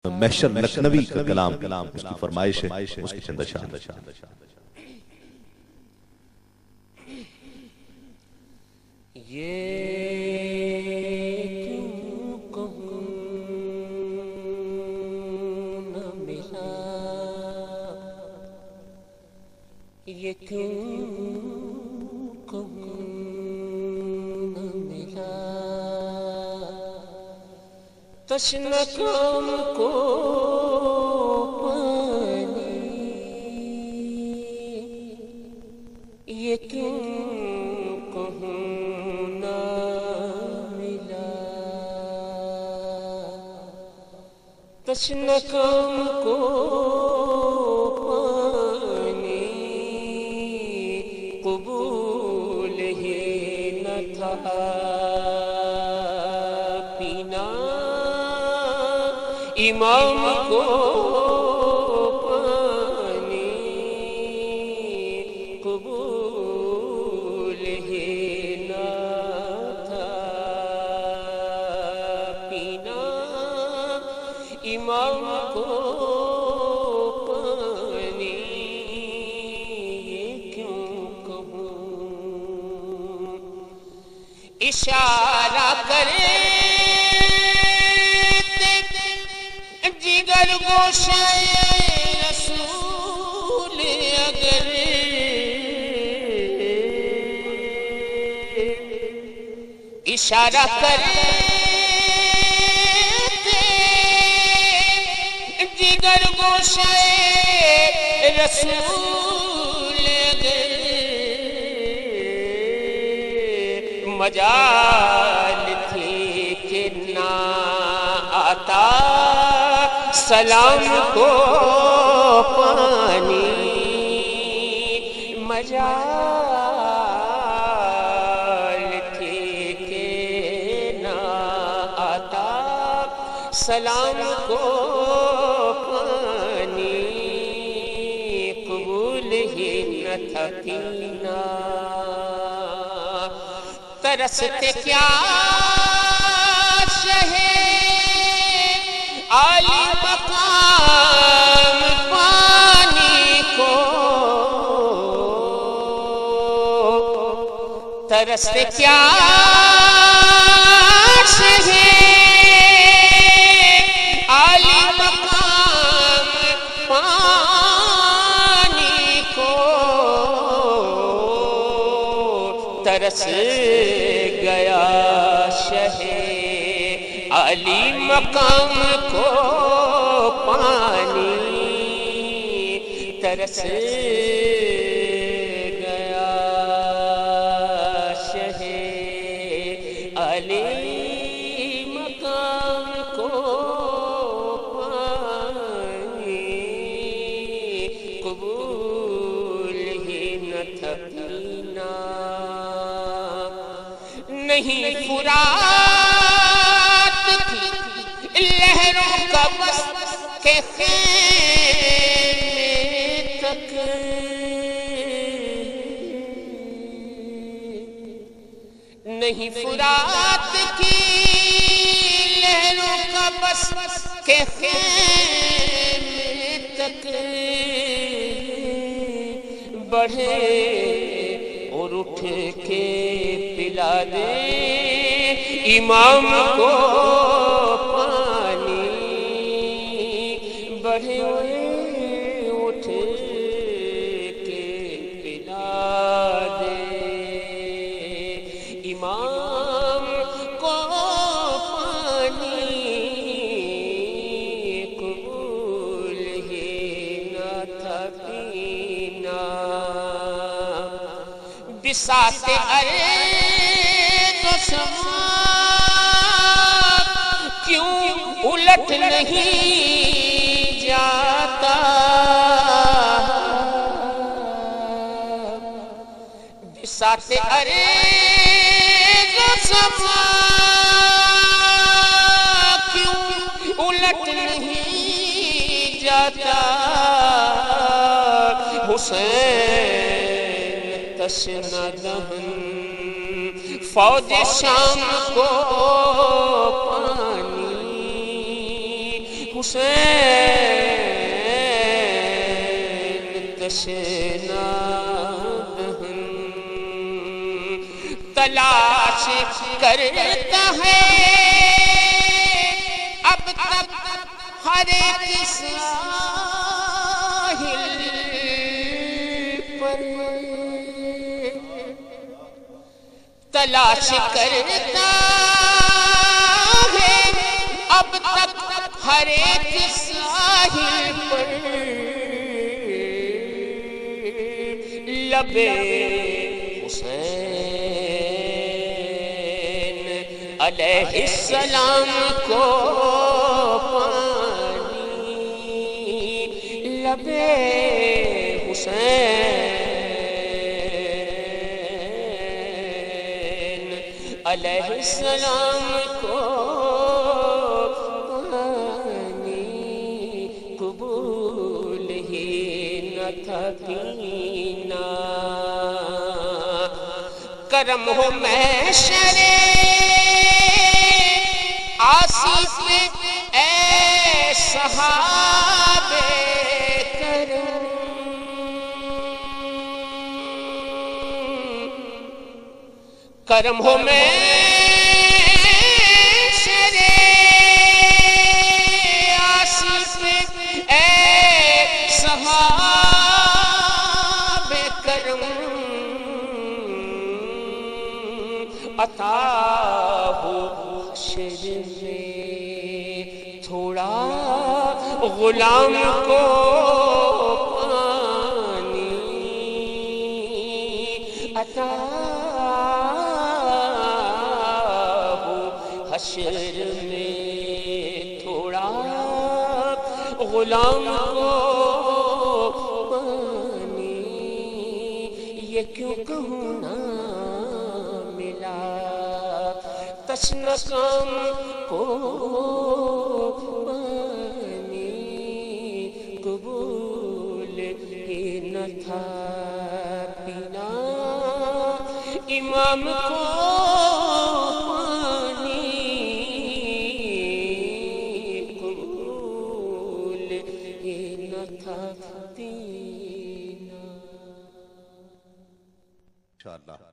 محشر لکھنوی کا کلام اس کی فرمائش ہے، اس کی چند اشعار۔ یہ کیوں کہوں نہ ملا، تشنکام کو پانی، یہ کیوں کہوں نہ ملا، تشنکام کو قبول ہی نہ تھا پینا، امام کو پانی قبول ہی نہ تھا پینا، امام کو اشارہ کرے جگر گوشے رسول اگر، اشارہ کرے جگر گوشے رسول اگر، مجال تھی کہ نہ آتا سلام کو پانی، مجال تھی کہ نہ آتا سلام کو پانی، قبول ہی نہ تھا پینا، ترستے کیا شہ عالی مقام پانی کو، ترستے کیا شہ عالی مقام پانی کو، ترس گیا شہ علی مقام کو پانی، ترس گیا شہ علی مقام کو پانی، قبول ہی نہ تھا پینا، نہیں فرات کی لہروں کا بس کے خیمے تک، نہیں فرات کی لہروں کا بس کے خیمے تک، بڑھے اور اٹھ کے پلا دے امام کو پانی، بڑھے اٹھ کے پلا دے امام کو پانی، قبول ہی نہ تھا پینا، بساط ارض و سما کیوں الٹ نہیں جاتا، بساط ارض و سما کیوں الٹ نہیں جاتا، حسین تشنہ دہن فوج شام کو پانی، حسین تشنا دہن تلاش کرتا ہے اب تک ہر ایک ساحل پر تلاش کرتا ہے اب تک ہر ایک ساحل پر لبے حسین علیہ السلام کو پانی لبے حسین علیہ السلام کو پانی قبول ہی نہ تھا پینا کرم ہو محشر آسی پہ اے صحابے کرم کرم ہو محشر آسی پہ اے صحابے کرم عطا ہو حشر میں تھوڑا غلام کو پانی عطا ہو حشر میں تھوڑا غلام کو پانی یہ کیوں کہوں نہ ملا تشنکم کو پانی قبول ہی نہ تھا پینا امام کو پانی قبول ہی نہ تھا پینا انشاءاللہ